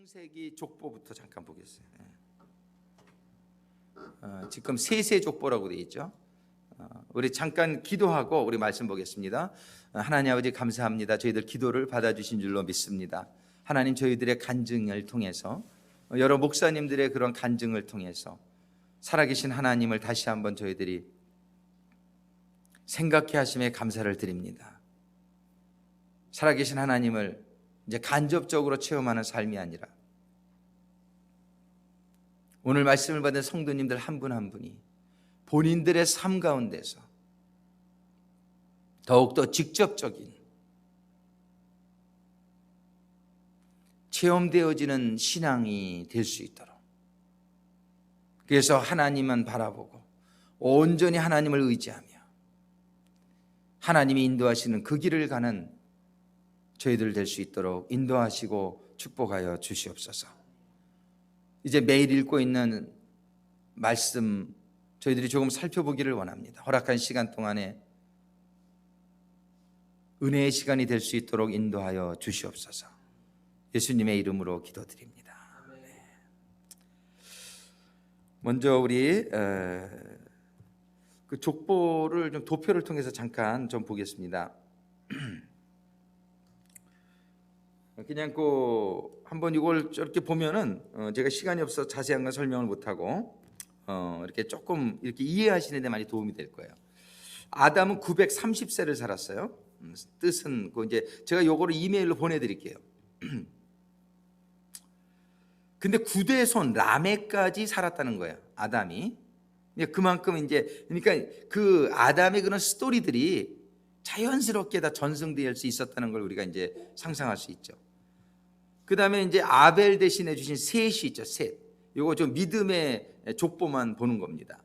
창세기 족보부터 잠깐 보겠어요. 지금 세세 족보라고 되어 있죠. 우리 잠깐 기도하고 우리 말씀 보겠습니다. 하나님 아버지 감사합니다. 저희들 기도를 받아주신 줄로 믿습니다. 하나님 저희들의 간증을 통해서 여러 목사님들의 그런 간증을 통해서 살아계신 하나님을 다시 한번 저희들이 생각해 하심에 감사를 드립니다. 살아계신 하나님을 이제 간접적으로 체험하는 삶이 아니라 오늘 말씀을 받은 성도님들 한 분 한 분이 본인들의 삶 가운데서 더욱더 직접적인 체험되어지는 신앙이 될 수 있도록, 그래서 하나님만 바라보고 온전히 하나님을 의지하며 하나님이 인도하시는 그 길을 가는 저희들 될 수 있도록 인도하시고 축복하여 주시옵소서. 이제 매일 읽고 있는 말씀 저희들이 조금 살펴보기를 원합니다. 허락한 시간 동안에 은혜의 시간이 될 수 있도록 인도하여 주시옵소서. 예수님의 이름으로 기도드립니다. 네. 먼저 우리 그 족보를 좀 도표를 통해서 잠깐 좀 보겠습니다. 그냥 한번 이걸 이렇게 보면은 제가 시간이 없어서 자세한 건 설명을 못하고 이렇게 조금 이렇게 이해하시는 데 많이 도움이 될 거예요. 아담은 930세를 살았어요. 뜻은 이제 제가 요거를 이메일로 보내드릴게요. 근데 9대손 라멕까지 살았다는 거예요. 아담이. 그만큼 이제 그러니까 그 아담의 그런 스토리들이 자연스럽게 다 전승될 수 있었다는 걸 우리가 이제 상상할 수 있죠. 그 다음에 이제 아벨 대신해 주신 셋이 있죠. 셋. 이거 좀 믿음의 족보만 보는 겁니다.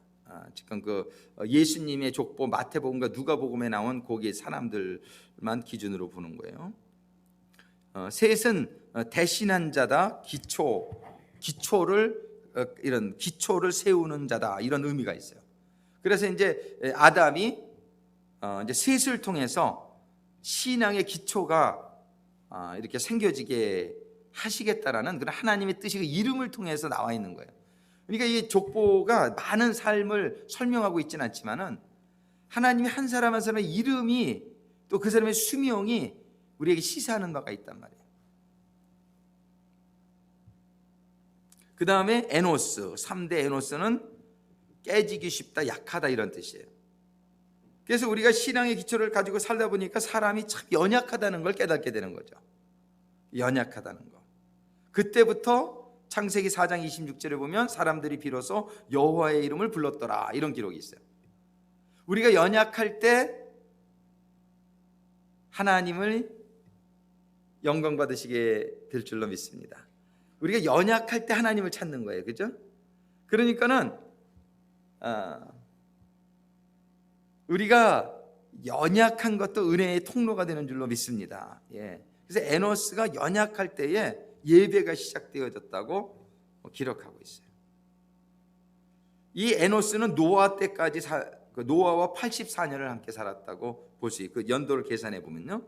지금 그 예수님의 족보 마태복음과 누가복음에 나온 거기에 사람들만 기준으로 보는 거예요. 셋은 대신한 자다, 기초를 이런 기초를 세우는 자다, 이런 의미가 있어요. 그래서 이제 아담이 이제 셋을 통해서 신앙의 기초가 이렇게 생겨지게 하시겠다라는 그런 하나님의 뜻이 그 이름을 통해서 나와 있는 거예요. 그러니까 이 족보가 많은 삶을 설명하고 있지는 않지만은 하나님이 한 사람 한 사람의 이름이 또 그 사람의 수명이 우리에게 시사하는 바가 있단 말이에요. 그 다음에 에노스, 3대 에노스는 깨지기 쉽다, 약하다, 이런 뜻이에요. 그래서 우리가 신앙의 기초를 가지고 살다 보니까 사람이 참 연약하다는 걸 깨닫게 되는 거죠. 연약하다는 거. 그때부터 창세기 4장 26절에 보면 사람들이 비로소 여호와의 이름을 불렀더라, 이런 기록이 있어요. 우리가 연약할 때 하나님을 영광 받으시게 될 줄로 믿습니다. 우리가 연약할 때 하나님을 찾는 거예요. 그죠? 그러니까는 우리가 연약한 것도 은혜의 통로가 되는 줄로 믿습니다. 예. 그래서 에노스가 연약할 때에 예배가 시작되어졌다고 기록하고 있어요. 이 에노스는 노아 때까지 노아와 84년을 함께 살았다고 볼 수 있고, 그 연도를 계산해 보면요.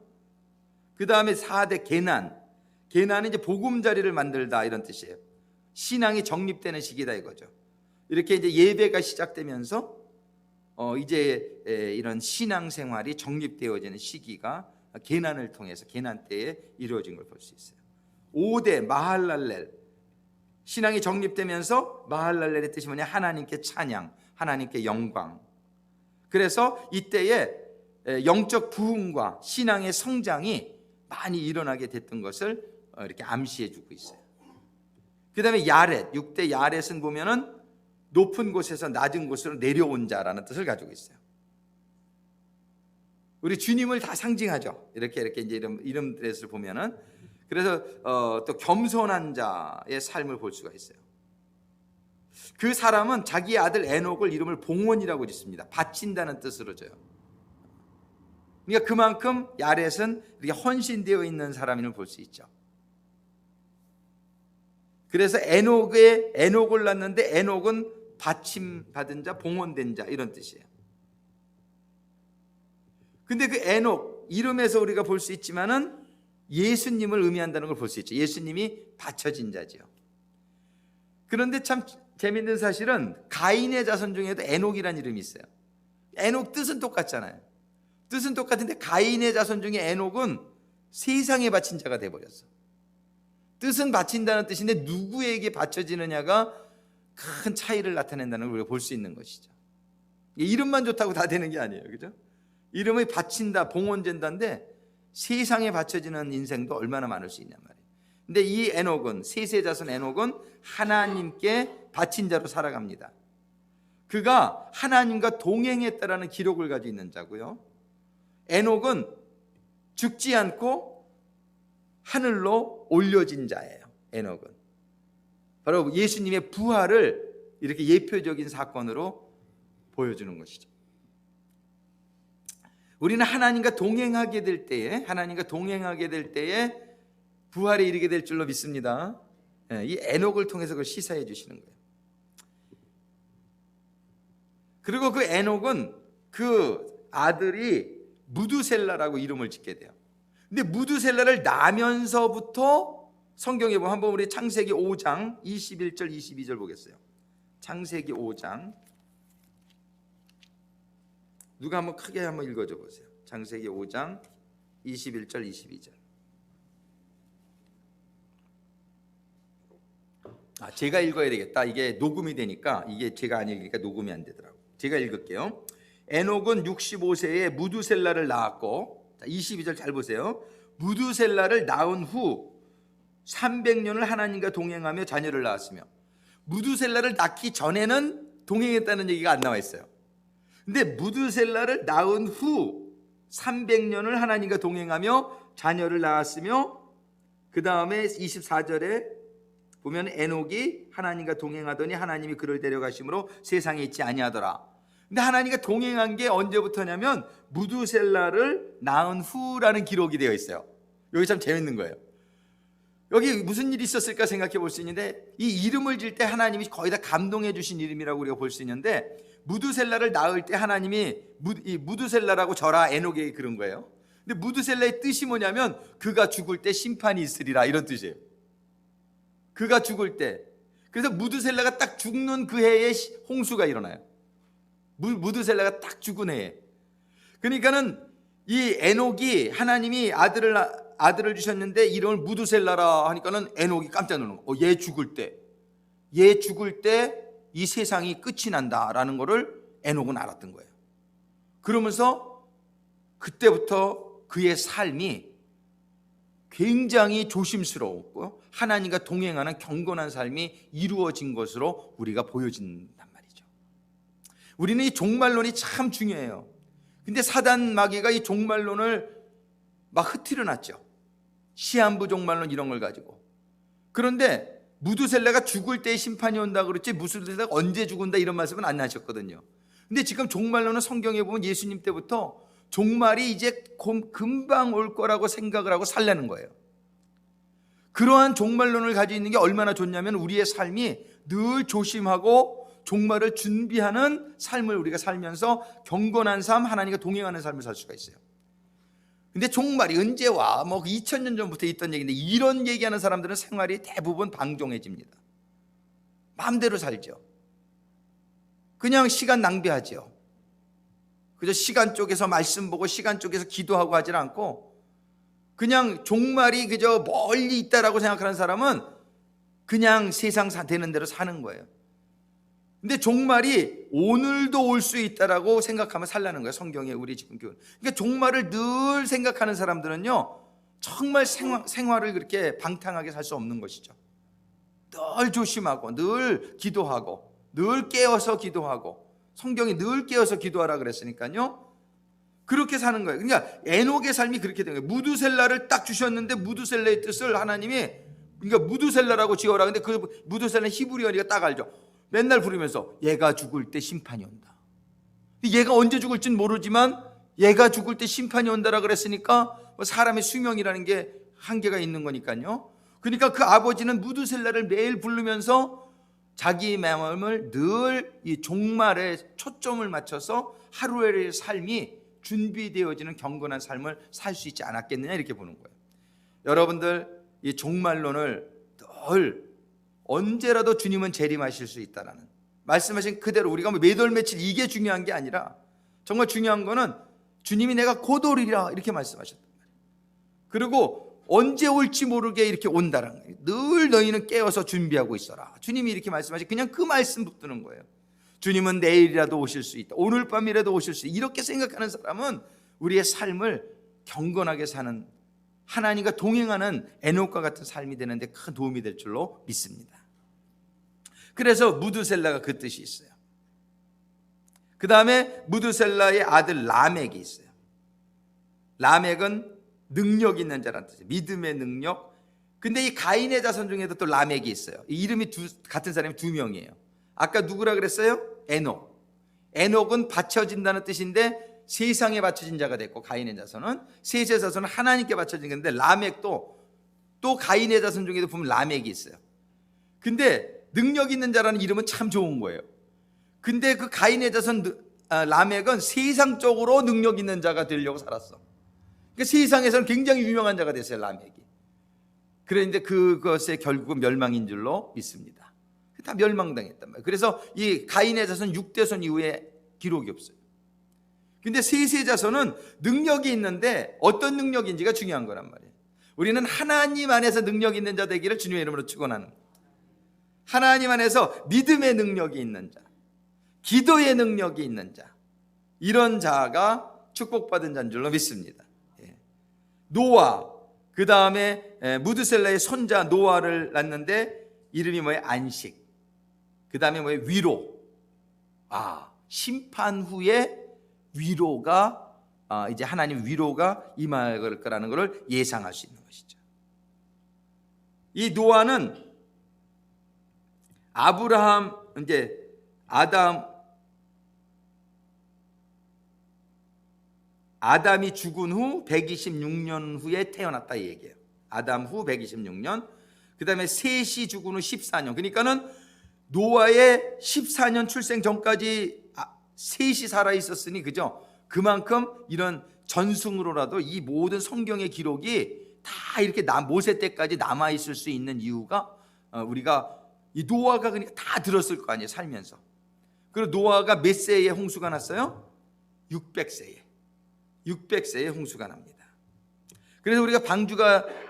그 다음에 4대 게난은 이제 보금자리를 만들다, 이런 뜻이에요. 신앙이 정립되는 시기다, 이거죠. 이렇게 이제 예배가 시작되면서 이제 이런 신앙생활이 정립되어지는 시기가 게난을 통해서 게난 때에 이루어진 걸 볼 수 있어요. 5대 마할랄렐, 신앙이 정립되면서 마할랄렐의 뜻이 뭐냐? 하나님께 찬양, 하나님께 영광. 그래서 이때에 영적 부흥과 신앙의 성장이 많이 일어나게 됐던 것을 이렇게 암시해 주고 있어요. 그 다음에 야렛, 6대 야렛은 보면은 높은 곳에서 낮은 곳으로 내려온 자라는 뜻을 가지고 있어요. 우리 주님을 다 상징하죠. 이렇게 이제 이름들을 보면은. 그래서 또 겸손한 자의 삶을 볼 수가 있어요. 그 사람은 자기 아들 에녹을 이름을 봉헌이라고 짓습니다. 바친다는 뜻으로 줘요. 그러니까 그만큼 야렛은 이렇게 헌신되어 있는 사람임을 볼 수 있죠. 그래서 에녹을 낳는데 에녹은 받침받은 자, 봉헌된 자, 이런 뜻이에요. 근데 그 에녹 이름에서 우리가 볼 수 있지만은 예수님을 의미한다는 걸 볼 수 있죠. 예수님이 바쳐진 자죠. 그런데 참 재밌는 사실은 가인의 자손 중에도 에녹이라는 이름이 있어요. 에녹 뜻은 똑같잖아요. 뜻은 똑같은데 가인의 자손 중에 에녹은 세상에 바친 자가 돼버렸어. 뜻은 바친다는 뜻인데 누구에게 바쳐지느냐가 큰 차이를 나타낸다는 걸 우리가 볼 수 있는 것이죠. 이름만 좋다고 다 되는 게 아니에요. 그죠? 이름을 바친다, 봉헌된다인데 세상에 바쳐지는 인생도 얼마나 많을 수 있냔 말이에요. 근데 이 에녹은, 셋의 자손 에녹은 하나님께 바친 자로 살아갑니다. 그가 하나님과 동행했다라는 기록을 가지고 있는 자고요. 에녹은 죽지 않고 하늘로 올려진 자예요. 에녹은 바로 예수님의 부활을 이렇게 예표적인 사건으로 보여주는 것이죠. 우리는 하나님과 동행하게 될 때에 부활에 이르게 될 줄로 믿습니다. 이 에녹을 통해서 그걸 시사해 주시는 거예요. 그리고 그 에녹은 그 아들이 무두셀라라고 이름을 짓게 돼요. 근데 무두셀라를 나면서부터 성경에 보면 한번 우리 창세기 5장 21절 22절 보겠어요. 창세기 5장 누가 한번 크게 한번 읽어줘 보세요. 창세기 5장 21절 22절. 제가 읽어야 되겠다. 이게 녹음이 되니까, 이게 제가 안 읽으니까 녹음이 안 되더라고요. 제가 읽을게요. 에녹은 65세에 무두셀라를 낳았고, 22절 잘 보세요. 무두셀라를 낳은 후 300년을 하나님과 동행하며 자녀를 낳았으며, 무두셀라를 낳기 전에는 동행했다는 얘기가 안 나와 있어요. 근데 무두셀라를 낳은 후 300년을 하나님과 동행하며 자녀를 낳았으며, 그 다음에 24절에 보면 에녹이 하나님과 동행하더니 하나님이 그를 데려가심으로 세상에 있지 아니하더라. 근데 하나님과 동행한 게 언제부터냐면 무두셀라를 낳은 후라는 기록이 되어 있어요. 여기 참 재밌는 거예요. 여기 무슨 일이 있었을까 생각해 볼 수 있는데, 이 이름을 질 때 하나님이 거의 다 감동해 주신 이름이라고 우리가 볼 수 있는데, 무두셀라를 낳을 때 하나님이 이 무두셀라라고 저라 에녹에게 그런 거예요. 근데 무두셀라의 뜻이 뭐냐면 그가 죽을 때 심판이 있으리라, 이런 뜻이에요. 그가 죽을 때. 그래서 무두셀라가 딱 죽는 그 해에 홍수가 일어나요. 무두셀라가 딱 죽은 해에. 그러니까는 이 에녹이 하나님이 아들을 주셨는데 이름을 무두셀라라 하니까는 에녹이 깜짝 놀란 거예요. 얘 죽을 때 이 세상이 끝이 난다라는 거를 에녹은 알았던 거예요. 그러면서 그때부터 그의 삶이 굉장히 조심스러웠고 하나님과 동행하는 경건한 삶이 이루어진 것으로 우리가 보여진단 말이죠. 우리는 이 종말론이 참 중요해요. 근데 사단 마귀가 이 종말론을 막 흐트려놨죠. 시한부 종말론 이런 걸 가지고. 그런데 무두셀라가 죽을 때 심판이 온다 그랬지 무두셀라가 언제 죽은다 이런 말씀은 안 하셨거든요. 근데 지금 종말론은 성경에 보면 예수님 때부터 종말이 이제 금방 올 거라고 생각을 하고 살라는 거예요. 그러한 종말론을 가지고 있는 게 얼마나 좋냐면 우리의 삶이 늘 조심하고 종말을 준비하는 삶을 우리가 살면서 경건한 삶, 하나님과 동행하는 삶을 살 수가 있어요. 근데 종말이 언제 와? 2000년 전부터 있던 얘기인데 이런 얘기하는 사람들은 생활이 대부분 방종해집니다. 마음대로 살죠. 그냥 시간 낭비하죠. 그저 시간 쪼개서 말씀 보고 시간 쪼개서 기도하고 하질 않고 그냥 종말이 그저 멀리 있다라고 생각하는 사람은 그냥 세상 되는 대로 사는 거예요. 근데 종말이 오늘도 올 수 있다라고 생각하면 살라는 거예요. 성경에 우리 지금 교훈. 그러니까 종말을 늘 생각하는 사람들은요 정말 생활을 그렇게 방탕하게 살 수 없는 것이죠. 늘 조심하고 늘 기도하고 늘 깨어서 기도하고 성경이 늘 깨어서 기도하라 그랬으니까요. 그렇게 사는 거예요. 그러니까 에녹의 삶이 그렇게 된 거예요. 무두셀라를 딱 주셨는데 무두셀라의 뜻을 하나님이 그러니까 무두셀라라고 지어라. 근데 그 무두셀라는 히브리어니까 딱 알죠. 맨날 부르면서 얘가 죽을 때 심판이 온다. 얘가 언제 죽을지는 모르지만 얘가 죽을 때 심판이 온다라 그랬으니까 사람의 수명이라는 게 한계가 있는 거니까요. 그러니까 그 아버지는 무두셀라를 매일 부르면서 자기 마음을 늘 이 종말에 초점을 맞춰서 하루의 삶이 준비되어지는 경건한 삶을 살 수 있지 않았겠느냐 이렇게 보는 거예요. 여러분들 이 종말론을 늘 언제라도 주님은 재림하실 수 있다라는 말씀하신 그대로 우리가 뭐 몇 월 며칠 이게 중요한 게 아니라 정말 중요한 거는 주님이 내가 곧 오리라 이렇게 말씀하셨단 말이에요. 그리고 언제 올지 모르게 이렇게 온다라는 거예요. 늘 너희는 깨어서 준비하고 있어라. 주님이 이렇게 말씀하시 그냥 그 말씀 붙드는 거예요. 주님은 내일이라도 오실 수 있다. 오늘 밤이라도 오실 수 있다. 이렇게 생각하는 사람은 우리의 삶을 경건하게 사는 하나님과 동행하는 에녹과 같은 삶이 되는데 큰 도움이 될 줄로 믿습니다. 그래서 무드셀라가 그 뜻이 있어요. 그 다음에 무드셀라의 아들 라멕이 있어요. 라멕은 능력 있는 자라는 뜻이에요. 믿음의 능력. 근데 이 가인의 자손 중에도 또 라멕이 있어요. 이 이름이 같은 사람이 두 명이에요. 아까 누구라 그랬어요? 에녹. 에녹은 바쳐진다는 뜻인데 세상에 바쳐진 자가 됐고, 가인의 자손은 셋의 자손은 하나님께 바쳐진 건데, 라멕도 또 가인의 자손 중에도 보면 라멕이 있어요. 근데 능력 있는 자라는 이름은 참 좋은 거예요. 근데 그 가인의 자손 라멕은 세상적으로 능력 있는 자가 되려고 살았어. 그러니까 세상에서는 굉장히 유명한 자가 됐어요, 라멕이. 그런데 그것의 결국은 멸망인 줄로 믿습니다. 다 멸망당했단 말이에요. 그래서 이 가인의 자손 6대손 이후에 기록이 없어요. 근데 셋의 자손은 능력이 있는데 어떤 능력인지가 중요한 거란 말이에요. 우리는 하나님 안에서 능력 있는 자 되기를 주님의 이름으로 축원하는 거예요. 하나님 안에서 믿음의 능력이 있는 자, 기도의 능력이 있는 자, 이런 자가 축복받은 자인 줄로 믿습니다. 노아, 그 다음에 무드셀라의 손자 노아를 낳는데 이름이 뭐예요? 안식. 그 다음에 뭐예요? 위로. 심판 후에 위로가 이제 하나님 위로가 임할 거라는 것을 예상할 수 있는 것이죠. 이 노아는 아브라함, 이제 아담이 죽은 후 126년 후에 태어났다 이 얘기예요. 아담 후 126년. 그 다음에 셋이 죽은 후 14년. 그러니까는 노아의 14년 출생 전까지 셋이 살아 있었으니, 그죠? 그만큼 이런 전승으로라도 이 모든 성경의 기록이 다 이렇게 모세 때까지 남아 있을 수 있는 이유가 우리가 이 노아가 그러니까 다 들었을 거 아니에요, 살면서. 그리고 노아가 몇 세에 홍수가 났어요? 600세에 홍수가 납니다. 그래서 우리가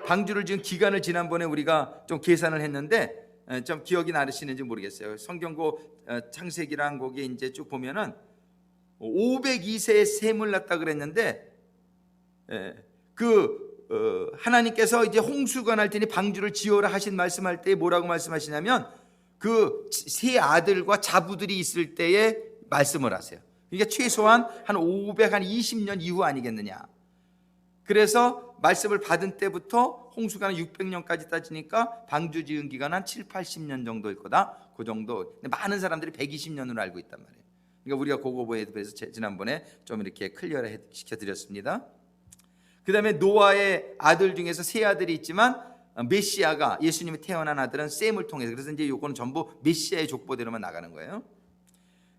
방주를 지금 기간을 지난번에 우리가 좀 계산을 했는데 좀 기억이 나시는지 모르겠어요. 성경고 창세기란 거기에 이제 쭉 보면은 502세에 셈을 낳았다 그랬는데, 하나님께서 이제 홍수가 날 테니 방주를 지어라 하신 말씀할 때 뭐라고 말씀하시냐면 그 세 아들과 자부들이 있을 때에 말씀을 하세요. 그러니까 최소한 한 520년 이후 아니겠느냐. 그래서 말씀을 받은 때부터 홍수가 600년까지 따지니까 방주 지은 기간은 한 7, 80년 정도일 거다. 그 정도. 근데 많은 사람들이 120년으로 알고 있단 말이에요. 그러니까 우리가 그거에 대해서 지난번에 좀 이렇게 클리어를 시켜드렸습니다. 그 다음에 노아의 아들 중에서 세 아들이 있지만 메시아가, 예수님이 태어난 아들은 셈을 통해서, 그래서 이제 요거는 전부 메시아의 족보대로만 나가는 거예요.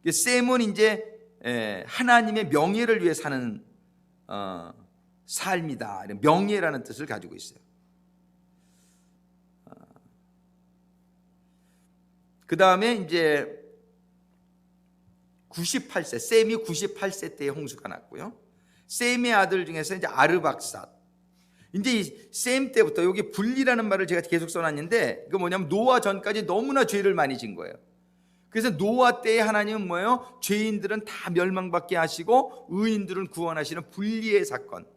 셈은 이제 하나님의 명예를 위해 사는 삶이다. 명예라는 뜻을 가지고 있어요. 그 다음에 이제 98세, 셈이 98세 때에 홍수가 났고요. 셈의 아들 중에서 이제 아르박삿. 이제 이 셈 때부터 여기 분리라는 말을 제가 계속 써놨는데, 이거 뭐냐면 노아 전까지 너무나 죄를 많이 진 거예요. 그래서 노아 때에 하나님은 뭐예요? 죄인들은 다 멸망받게 하시고 의인들은 구원하시는 분리의 사건.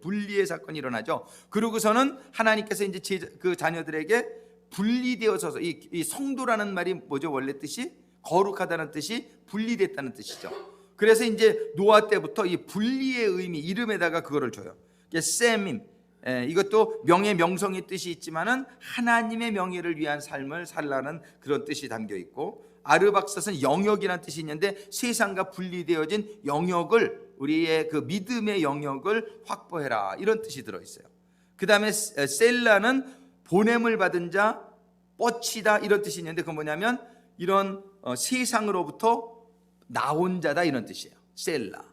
분리의 사건이 일어나죠. 그러고서는 하나님께서 이제 그 자녀들에게 분리되어서, 이 성도라는 말이 뭐죠? 원래 뜻이 거룩하다는 뜻이 분리됐다는 뜻이죠. 그래서 이제 노아 때부터 이 분리의 의미, 이름에다가 그거를 줘요. 셈임, 이것도 명예, 명성의 뜻이 있지만은 하나님의 명예를 위한 삶을 살라는 그런 뜻이 담겨 있고, 아르박삿은 영역이라는 뜻이 있는데 세상과 분리되어진 영역을, 우리의 그 믿음의 영역을 확보해라, 이런 뜻이 들어있어요. 그 다음에 셀라는 보냄을 받은 자, 뻗치다, 이런 뜻이 있는데 그건 뭐냐면 이런 세상으로부터 나온 자다, 이런 뜻이에요. 셀라.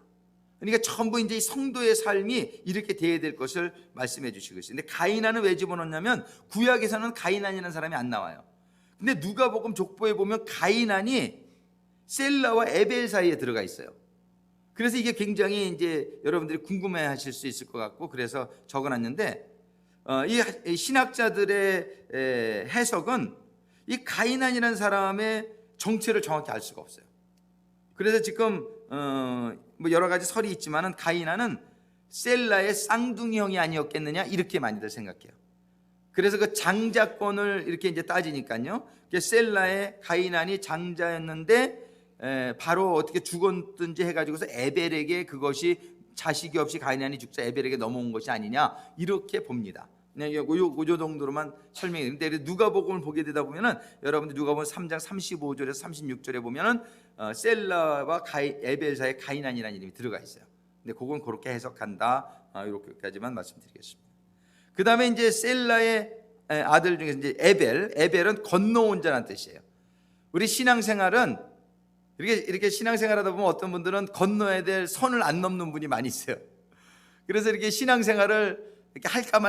그러니까 전부 이제 이 성도의 삶이 이렇게 돼야 될 것을 말씀해 주시고 있어요. 근데 가이난은 왜 집어넣냐면 구약에서는 가이난이라는 사람이 안 나와요. 근데 누가복음 족보에 보면 가이난이 셀라와 에벨 사이에 들어가 있어요. 그래서 이게 굉장히 이제 여러분들이 궁금해하실 수 있을 것 같고 그래서 적어놨는데 이 신학자들의 해석은 이 가이난이라는 사람의 정체를 정확히 알 수가 없어요. 그래서 지금 뭐 여러 가지 설이 있지만은 가이난은 셀라의 쌍둥이 형이 아니었겠느냐 이렇게 많이들 생각해요. 그래서 그 장자권을 이렇게 이제 따지니까요. 셀라의 가이난이 장자였는데 바로 어떻게 죽었든지 해가지고서 에벨에게 그것이 자식이 없이 가이난이 죽자 에벨에게 넘어온 것이 아니냐 이렇게 봅니다. 그냥 요 정도로만 설명했는데 누가복음을 보게 되다 보면은 여러분들 누가복음 3장 35절에서 36절에 보면은 셀라와 에벨 사이에 가이난이라는 이름이 들어가 있어요. 근데 그건 그렇게 해석한다. 이렇게까지만 말씀드리겠습니다. 그 다음에 이제 셀라의 아들 중에 이제 에벨은 건너온 자라는 뜻이에요. 우리 신앙생활은 이렇게 신앙생활하다 보면 어떤 분들은 건너야 될 선을 안 넘는 분이 많이 있어요. 그래서 이렇게 신앙생활을 이렇게 할까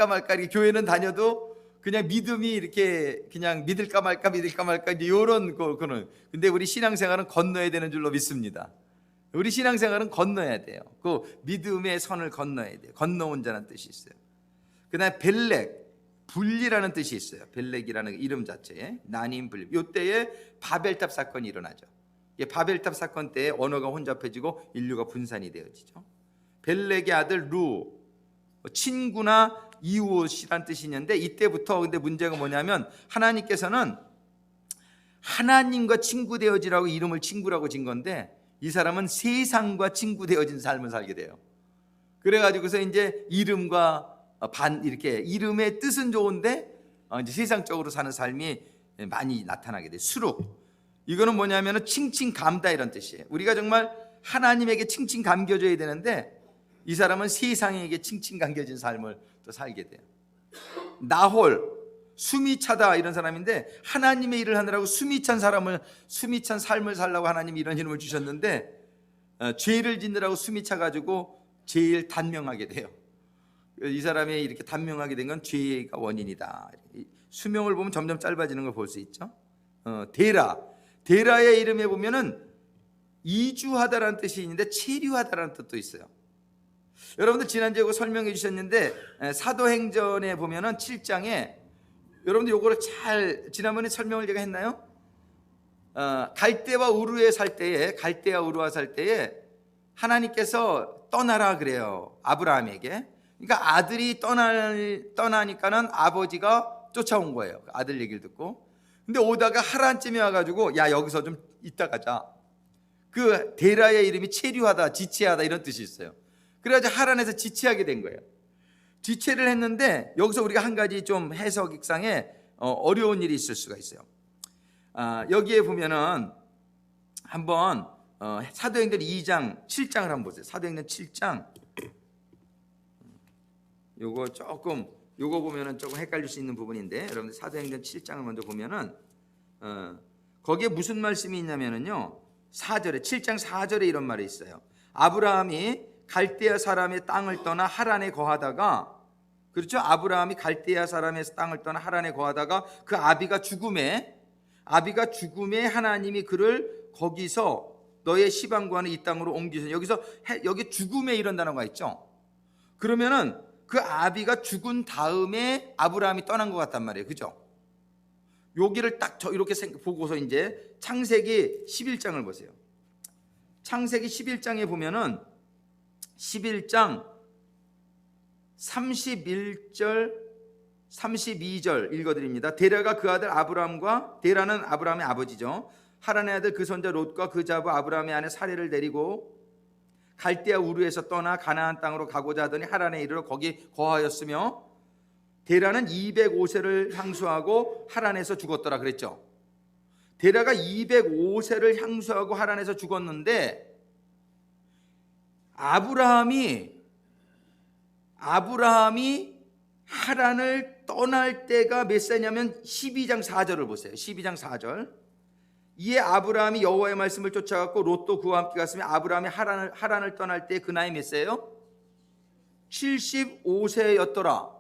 말까 이렇게 교회는 다녀도 그냥 믿음이 이렇게 그냥 믿을까 말까 이제 이런 거는. 근데 우리 신앙생활은 건너야 되는 줄로 믿습니다. 우리 신앙생활은 건너야 돼요. 그 믿음의 선을 건너야 돼요. 건너온 자라는 뜻이 있어요. 그다음에 벨렉, 분리라는 뜻이 있어요. 벨렉이라는 이름 자체에 나님 분리. 이때에 바벨탑 사건이 일어나죠. 바벨탑 사건 때에 언어가 혼잡해지고 인류가 분산이 되어지죠. 벨렉의 아들 루, 친구나 이웃이란 뜻이 있는데 이때부터 근데 문제가 뭐냐면 하나님께서는 하나님과 친구 되어지라고 이름을 친구라고 진 건데 이 사람은 세상과 친구 되어진 삶을 살게 돼요. 그래가지고서 이제 이름과 이렇게 이름의 뜻은 좋은데 이제 세상적으로 사는 삶이 많이 나타나게 돼요. 수룩, 이거는 뭐냐면은 칭칭감다 이런 뜻이에요. 우리가 정말 하나님에게 칭칭감겨줘야 되는데 이 사람은 세상에게 칭칭감겨진 삶을 또 살게 돼요. 나홀, 숨이 차다 이런 사람인데 하나님의 일을 하느라고 숨이 찬 삶을 살라고 하나님이 이런 이름을 주셨는데 죄를 짓느라고 숨이 차가지고 제일 단명하게 돼요. 이 사람이 이렇게 단명하게 된 건 죄가 원인이다. 수명을 보면 점점 짧아지는 걸 볼 수 있죠. 데라의 이름에 보면은 이주하다라는 뜻이 있는데 체류하다라는 뜻도 있어요. 여러분들 지난주에 설명해 주셨는데 사도행전에 보면은 7장에 여러분들 요거를 잘 지난번에 설명을 제가 했나요? 갈대와 우루에 살 때에 하나님께서 떠나라 그래요. 아브라함에게. 그러니까 아들이 떠나니까는 아버지가 쫓아온 거예요. 아들 얘기를 듣고. 근데 오다가 하란쯤에 와가지고 야 여기서 좀 있다 가자. 그 데라의 이름이 체류하다, 지체하다 이런 뜻이 있어요. 그래가지고 하란에서 지체하게 된 거예요. 지체를 했는데 여기서 우리가 한 가지 좀 해석상에 어려운 일이 있을 수가 있어요. 여기에 보면은 한번 사도행전 2장 7장을 한번 보세요. 사도행전 7장 요거 보면은 조금 헷갈릴 수 있는 부분인데 여러분들 사도행전 7장을 먼저 보면은 거기에 무슨 말씀이 있냐면은요 7장 4절에 이런 말이 있어요. 아브라함이 갈대아 사람의 땅을 떠나 하란에 거하다가, 그렇죠? 아브라함이 갈대아 사람의 땅을 떠나 하란에 거하다가 그 아비가 죽음에 하나님이 그를 거기서 너의 시방과는 이 땅으로 옮기셔. 여기 죽음에 이런 단어가 있죠. 그러면은 그 아비가 죽은 다음에 아브라함이 떠난 것 같단 말이에요. 그죠? 여기를 딱 이렇게 보고서 이제 창세기 11장을 보세요. 창세기 11장에 보면은 11장 31절 32절 읽어드립니다. 데라가 그 아들 데라는 아브라함의 아버지죠. 하란의 아들 그 손자 롯과 그 자부 아브라함의 아내 사레를 데리고 갈대아 우르에서 떠나 가나안 땅으로 가고자 하더니 하란에 이르러 거기 거하였으며 데라는 205세를 향수하고 하란에서 죽었더라 그랬죠. 데라가 205세를 향수하고 하란에서 죽었는데 아브라함이 하란을 떠날 때가 몇 세냐면 12장 4절을 보세요. 12장 4절. 이에 아브라함이 여호와의 말씀을 쫓아갔고 롯도 그와 함께 갔으며 아브라함이 하란을 떠날 때 그 나이 몇 세예요? 75세였더라.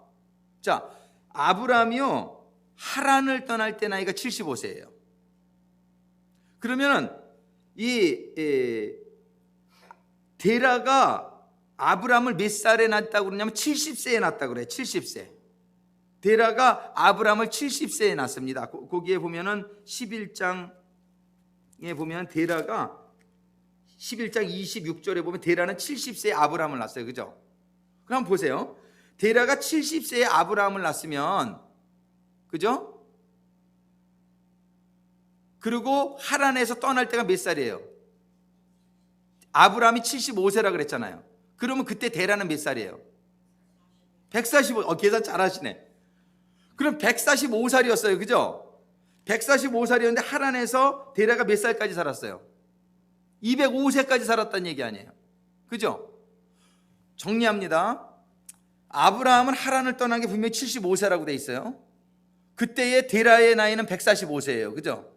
자, 아브라함이요 하란을 떠날 때 나이가 75세예요. 그러면 데라가 아브라함을 몇 살에 낳았다고 그러냐면 70세에 낳았다고 그래요. 70세. 데라가 아브라함을 70세에 낳습니다. 거기에 보면은 11장에 보면 데라가 11장 26절에 보면 데라는 70세에 아브라함을 낳았어요. 그죠? 그럼 보세요. 데라가 70세에 아브라함을 낳았으면, 그죠? 그리고 하란에서 떠날 때가 몇 살이에요? 아브라함이 75세라 그랬잖아요. 그러면 그때 데라는 몇 살이에요? 145. 계산 잘하시네. 그럼 145살이었어요. 그죠? 145살이었는데 하란에서 데라가 몇 살까지 살았어요? 205세까지 살았다는 얘기 아니에요. 그죠? 정리합니다. 아브라함은 하란을 떠난 게 분명히 75세라고 돼 있어요. 그때의 데라의 나이는 145세예요. 그죠?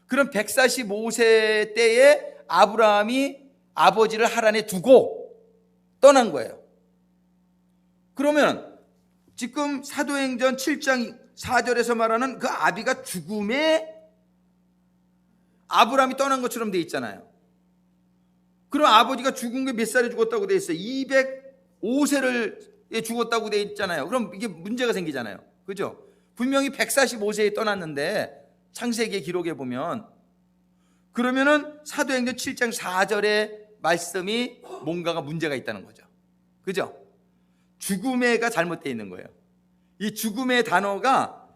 그럼 145세 때에 아브라함이 아버지를 하란에 두고 떠난 거예요. 그러면 지금 사도행전 7장 4절에서 말하는 그 아비가 죽음에 아브라함이 떠난 것처럼 돼 있잖아요. 그럼 아버지가 죽은 게 몇 살에 죽었다고 돼 있어요? 205세를 죽었다고 돼 있잖아요. 그럼 이게 문제가 생기잖아요. 그죠? 분명히 145세에 떠났는데 창세기 기록에 보면, 그러면은 사도행전 7장 4절의 말씀이 뭔가가 문제가 있다는 거죠. 그죠? 죽음에가 잘못되어 있는 거예요. 이 죽음의 단어가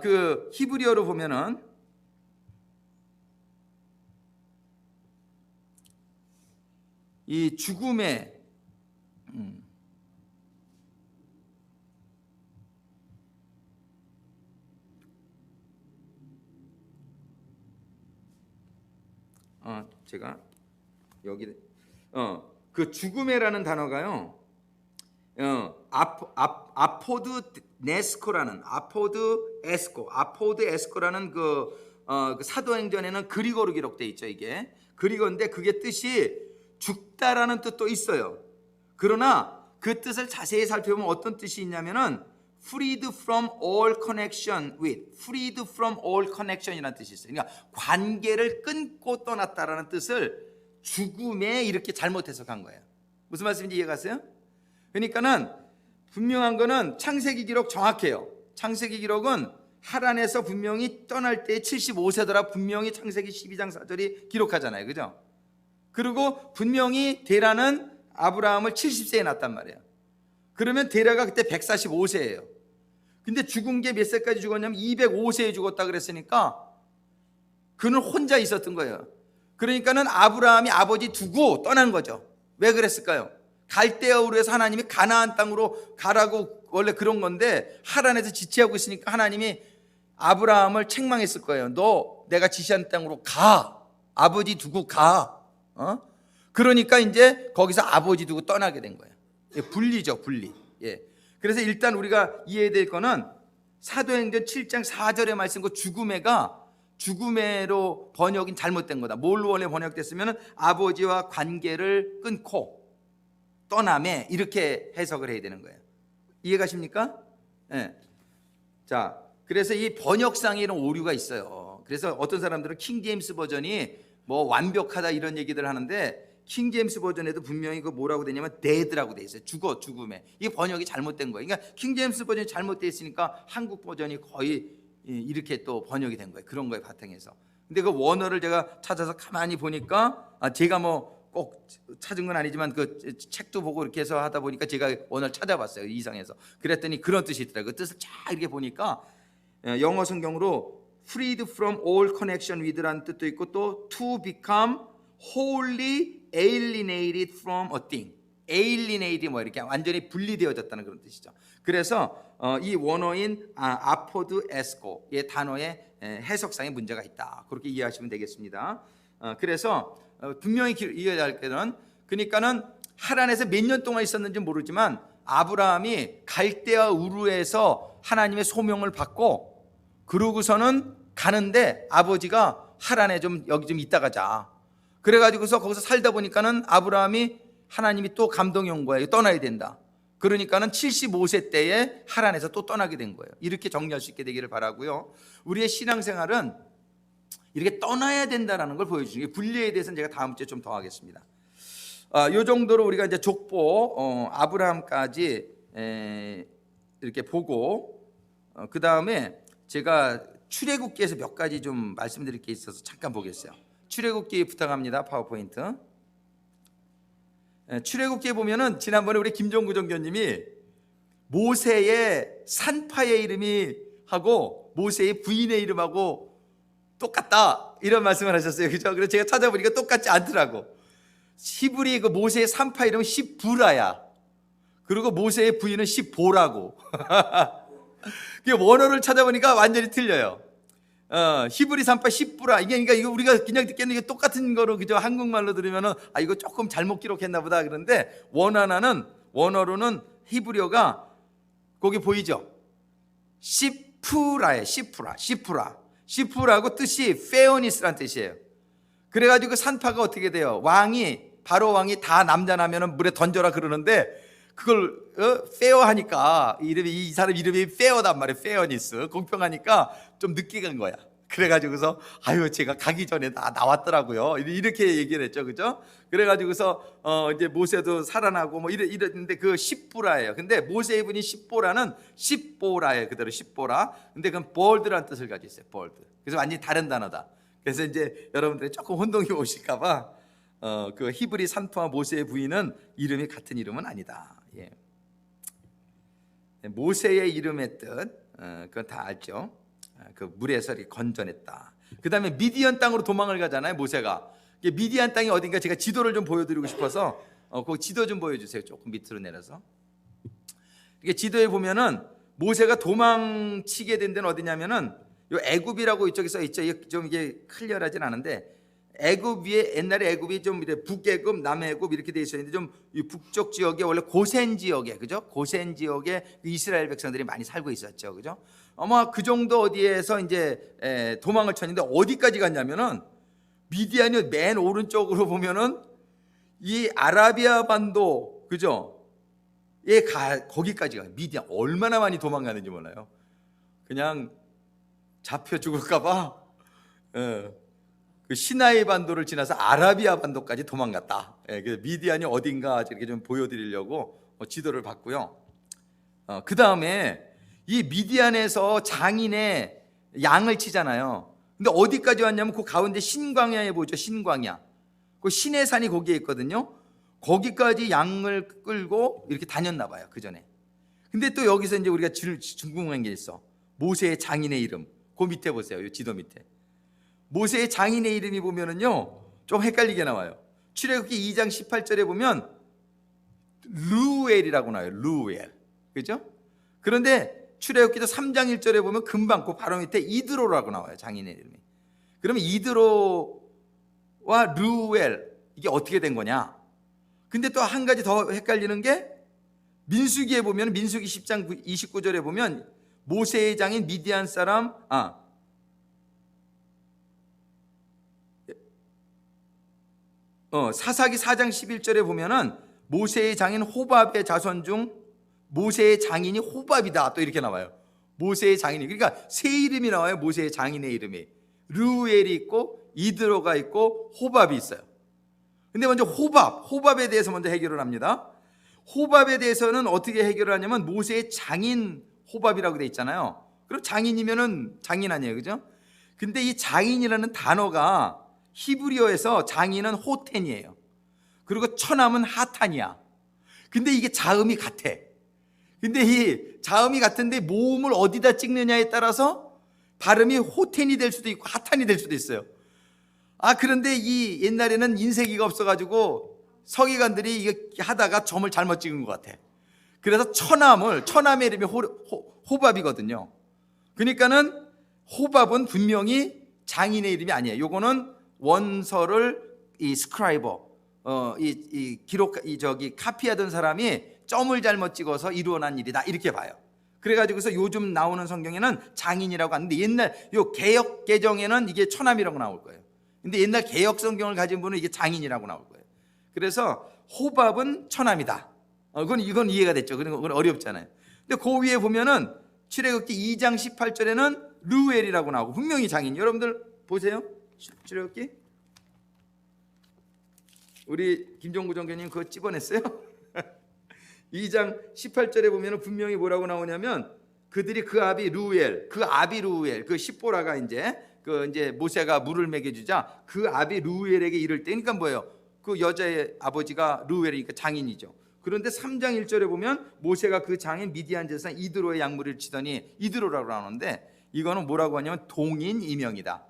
그 히브리어로 보면은 이 죽음의 제가 여기 그 죽음에라는 단어가요. 아포드 에스코라는 그 사도행전에는 그리거로 기록되어 있죠. 이게 그리거인데 그게 뜻이 죽다라는 뜻도 있어요. 그러나 그 뜻을 자세히 살펴보면 어떤 뜻이 있냐면은 freed from all connection with, freed from all connection이라는 뜻이 있어요. 그러니까 관계를 끊고 떠났다라는 뜻을 죽음에 이렇게 잘못 해석한 거예요. 무슨 말씀인지 이해가세요? 그러니까는 분명한 거는 창세기 기록 정확해요. 창세기 기록은 하란에서 분명히 떠날 때 75세더라 분명히 창세기 12장 4절이 기록하잖아요. 그죠? 그리고 분명히 데라는 아브라함을 70세에 낳았단 말이에요. 그러면 데라가 그때 145세예요. 근데 죽은 게 몇 세까지 죽었냐면 205세에 죽었다 그랬으니까 그는 혼자 있었던 거예요. 그러니까는 아브라함이 아버지 두고 떠난 거죠. 왜 그랬을까요? 갈대아 우르에서 하나님이 가나안 땅으로 가라고 원래 그런 건데 하란에서 지체하고 있으니까 하나님이 아브라함을 책망했을 거예요. 너 내가 지시한 땅으로 가. 아버지 두고 가. 그러니까 이제 거기서 아버지 두고 떠나게 된 거예요. 분리죠, 분리. 예. 그래서 일단 우리가 이해해야 될 거는 사도행전 7장 4절의 말씀 그 죽음에로 번역이 잘못된 거다. 뭘로 원래 번역됐으면 아버지와 관계를 끊고 떠남에 이렇게 해석을 해야 되는 거예요. 이해가십니까? 예. 자, 그래서 이 번역상에 이런 오류가 있어요. 그래서 어떤 사람들은 킹제임스 버전이 뭐 완벽하다 이런 얘기들 하는데 킹제임스 버전에도 분명히 그 뭐라고 되냐면 dead라고 돼 있어요. 죽음에. 이게 번역이 잘못된 거예요. 그러니까 킹제임스 버전이 잘못돼 있으니까 한국 버전이 거의 이렇게 또 번역이 된 거예요. 그런 거에 바탕에서. 근데 그 원어를 제가 찾아서 가만히 보니까 제가 뭐 꼭 찾은 건 아니지만 그 책도 보고 이렇게 해서 하다 보니까 제가 원어를 찾아봤어요. 이상해서. 그랬더니 그런 뜻이 있더라고요. 그 뜻을 쫙 이렇게 보니까 영어 성경으로 freed from all connection with라는 뜻도 있고 또 to become wholly alienated from a thing. alienated이 뭐 이렇게 완전히 분리되어졌다는 그런 뜻이죠. 그래서 이 원어인 아포드 에스코의 단어의 해석상에 문제가 있다. 그렇게 이해하시면 되겠습니다. 그래서 분명히 이해해야 할 때는 그러니까는 하란에서 몇 년 동안 있었는지 모르지만 아브라함이 갈대아 우르에서 하나님의 소명을 받고 그러고서는 가는데 아버지가 하란에 좀 여기 좀 있다 가자. 그래가지고서 거기서 살다 보니까는 아브라함이 하나님이 또 감동이 온 거예요. 떠나야 된다. 그러니까는 75세 때에 하란에서 또 떠나게 된 거예요. 이렇게 정리할 수 있게 되기를 바라고요. 우리의 신앙생활은 이렇게 떠나야 된다는 걸 보여주는 게, 분리에 대해서는 제가 다음 주에 좀 더 하겠습니다. 이 정도로 우리가 이제 족보 아브라함까지 이렇게 보고, 그 다음에 제가 출애굽기에서 몇 가지 좀 말씀드릴 게 있어서 잠깐 보겠어요. 출애굽기 부탁합니다. 파워포인트. 출애굽기에 보면은 지난번에 우리 김종구 정교님이 모세의 산파의 이름이 하고 모세의 부인의 이름하고 똑같다 이런 말씀을 하셨어요. 그죠? 그래서 제가 찾아보니까 똑같지 않더라고. 히브리 그 모세의 산파 이름은 시브라야. 그리고 모세의 부인은 시보라고. 원어를 찾아보니까 완전히 틀려요. 히브리 산파 시브라. 그러니까 이거 우리가 그냥 듣기에는 이게 똑같은 거로 그죠? 한국말로 들으면은 이거 조금 잘못 기록했나 보다. 그런데 원어로는 히브리어가 거기 보이죠? 시프라예요. 시프라고 뜻이 페오니스란 뜻이에요. 그래가지고 그 산파가 어떻게 돼요? 바로 왕이 다 남자나면은 물에 던져라 그러는데 그걸 페어하니까 이 사람 이름이 페어단 말이에요. 페어니스. 공평하니까 좀 늦게 간 거야. 그래가지고서 제가 가기 전에 다 나왔더라고요. 이렇게 얘기를 했죠, 그죠? 그래가지고서 이제 모세도 살아나고 뭐 이랬는데 그 십보라예요. 근데 모세의 분이 십보라예요. 그대로 십보라. 근데 그건 볼드란 뜻을 가지고 있어요. 볼드. 그래서 완전히 다른 단어다. 그래서 이제 여러분들이 조금 혼동이 오실까봐 그 히브리 산파와 모세의 부인은 이름이 같은 이름은 아니다. 예. 모세의 이름의 뜻, 그건 다 알죠. 그 물에서 이렇게 건져냈다. 그 다음에 미디안 땅으로 도망을 가잖아요, 모세가. 미디안 땅이 어딘가 제가 지도를 좀 보여드리고 싶어서 그 지도 좀 보여주세요. 조금 밑으로 내려서. 이게 지도에 보면은 모세가 도망치게 된 데는 어디냐면은 요 애굽이라고 이쪽에 써 있죠. 좀 이게 클리어하진 않은데 애굽 위에 옛날에 애굽이 좀 북애굽, 남애굽 이렇게 돼 있었는데 좀 이 북쪽 지역에 원래 고센 지역에 그죠? 고센 지역에 이스라엘 백성들이 많이 살고 있었죠, 그죠? 아마 그 정도 어디에서 이제 도망을 쳤는데 어디까지 갔냐면은 미디안이 맨 오른쪽으로 보면은 이 아라비아 반도 그죠? 거기까지 가요. 미디안 얼마나 많이 도망가는지 몰라요. 그냥 잡혀 죽을까봐. 그 시나이 반도를 지나서 아라비아 반도까지 도망갔다. 그래서 미디안이 어딘가 이렇게 좀 보여드리려고 지도를 봤고요. 그 다음에 이 미디안에서 장인의 양을 치잖아요. 근데 어디까지 왔냐면 그 가운데 신광야에 보죠. 신광야. 그 신의 산이 거기에 있거든요. 거기까지 양을 끌고 이렇게 다녔나 봐요. 그 전에. 근데 또 여기서 이제 우리가 궁금한 게 있어. 모세의 장인의 이름. 그 밑에 보세요. 이 지도 밑에. 모세의 장인의 이름이 보면은요 좀 헷갈리게 나와요. 출애굽기 2장 18절에 보면 루엘이라고 나와요. 루엘. 그죠? 그런데 출애굽기도 3장 1절에 보면 금방 그 바로 밑에 이드로라고 나와요. 장인의 이름이. 그러면 이드로와 루엘 이게 어떻게 된 거냐? 근데 또 한 가지 더 헷갈리는 게 민수기에 보면 민수기 10장 29절에 보면 모세의 장인 미디안 사람 사사기 4장 11절에 보면은 모세의 장인 호밥의 자손 중 모세의 장인이 호밥이다 또 이렇게 나와요. 모세의 장인이 그러니까 세 이름이 나와요. 모세의 장인의 이름이 르우엘이 있고 이드로가 있고 호밥이 있어요. 근데 먼저 호밥에 대해서 먼저 해결을 합니다. 호밥에 대해서는 어떻게 해결을 하냐면 모세의 장인 호밥이라고 돼 있잖아요. 그럼 장인이면은 장인 아니에요, 그죠? 근데 이 장인이라는 단어가 히브리어에서 장인은 호텐이에요. 그리고 처남은 하탄이야. 근데 이게 자음이 같아. 근데 이 자음이 같은데 모음을 어디다 찍느냐에 따라서 발음이 호텐이 될 수도 있고 하탄이 될 수도 있어요. 그런데 이 옛날에는 인쇄기가 없어가지고 서기관들이 이게 하다가 점을 잘못 찍은 것 같아. 그래서 처남의 이름이 호밥이거든요. 그러니까는 호밥은 분명히 장인의 이름이 아니에요. 요거는 원서를 이 스크라이버 카피하던 사람이 점을 잘못 찍어서 이루어난 일이다 이렇게 봐요. 그래가지고서 요즘 나오는 성경에는 장인이라고 하는데 옛날 요 개역 개정에는 이게 처남이라고 나올 거예요. 근데 옛날 개역 성경을 가진 분은 이게 장인이라고 나올 거예요. 그래서 호밥은 처남이다. 이건 이해가 됐죠. 그건 어렵잖아요. 근데 그 위에 보면은 출애굽기 2장 18절에는 르우엘이라고 나오고 분명히 장인. 여러분들 보세요. 출애굽기 우리 김종구 정교님 그거 찝어냈어요? 2장 18절에 보면 분명히 뭐라고 나오냐면 그들이 그 아비 르우엘, 그 십보라가 이제 모세가 물을 먹여주자 그 아비 르우엘에게 이를 때, 그러니까 뭐예요? 그 여자의 아버지가 르우엘이니까 장인이죠. 그런데 3장 1절에 보면 모세가 그 장인 미디안 제사장 이드로의 양무리를 치더니 이드로라고 나오는데 이거는 뭐라고 하냐면 동인 이명이다.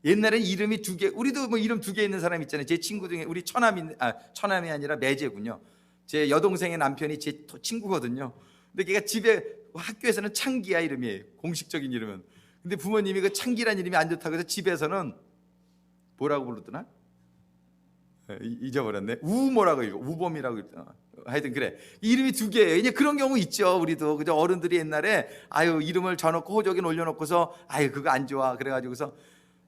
옛날에 이름이 두 개, 우리도 뭐 이름 두 개 있는 사람 있잖아요. 제 친구 중에 우리 처남이 아니라 매제군요. 제 여동생의 남편이 제 친구거든요. 근데 걔가 집에 학교에서는 창기야 이름이 공식적인 이름은. 근데 부모님이 그 창기란 이름이 안 좋다고 해서 집에서는 뭐라고 부르더나? 잊어버렸네. 우모라고 읽어. 우범이라고 읽더나. 하여튼 그래. 이름이 두 개예요. 이제 그런 경우 있죠. 우리도 그죠. 어른들이 옛날에 이름을 져놓고 호적에 올려놓고서 그거 안 좋아. 그래가지고서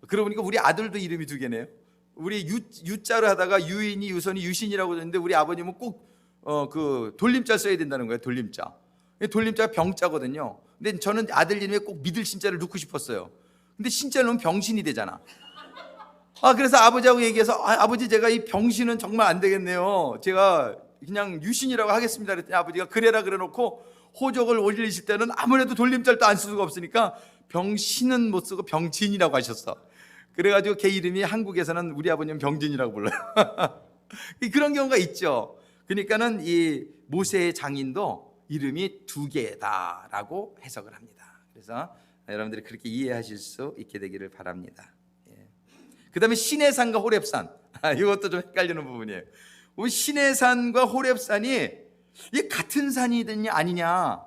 그러고 보니까 우리 아들도 이름이 두 개네요. 우리 유자로 하다가 유인이 유선이 유신이라고 했는데 우리 아버님은 꼭 그 돌림자 써야 된다는 거예요. 돌림자. 돌림자가 병자거든요. 근데 저는 아들 이름에 꼭 믿을 신자를 넣고 싶었어요. 근데 신자를 넣으면 병신이 되잖아. 그래서 아버지하고 얘기해서 아버지 제가 이 병신은 정말 안 되겠네요. 제가 그냥 유신이라고 하겠습니다. 그랬더니 아버지가 그래라 그래놓고 호적을 올리실 때는 아무래도 돌림자를 또 안 쓸 수가 없으니까 병신은 못 쓰고 병진이라고 하셨어. 그래가지고 걔 이름이 한국에서는 우리 아버님은 병진이라고 불러요. 그런 경우가 있죠. 그러니까는 이 모세의 장인도 이름이 두 개다라고 해석을 합니다. 그래서 여러분들이 그렇게 이해하실 수 있게 되기를 바랍니다. 그 다음에 시내산과 호렙산, 이것도 좀 헷갈리는 부분이에요. 시내산과 호렙산이 이게 같은 산이냐 아니냐,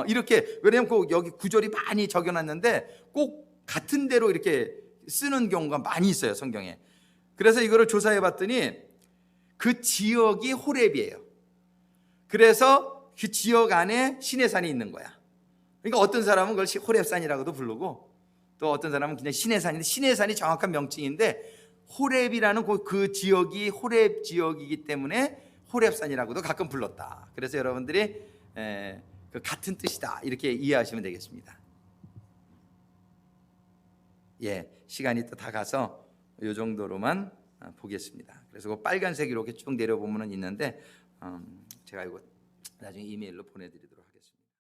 이렇게, 왜냐하면 꼭 여기 구절이 많이 적여놨는데 꼭 같은 대로 이렇게 쓰는 경우가 많이 있어요, 성경에. 그래서 이거를 조사해 봤더니 그 지역이 호렙이에요. 그래서 그 지역 안에 시내산이 있는 거야. 그러니까 어떤 사람은 그걸 호렙산이라고도 부르고 또 어떤 사람은 그냥 시내산인데, 시내산이 정확한 명칭인데 호렙이라는 그 지역이 호렙 지역이기 때문에 호렙산이라고도 가끔 불렀다. 그래서 여러분들이 그 같은 뜻이다 이렇게 이해하시면 되겠습니다. 시간이 또 다 가서 이 정도로만 보겠습니다. 그래서 그 빨간색 이렇게 쭉 내려보면 있는데 제가 이거 나중에 이메일로 보내드리도록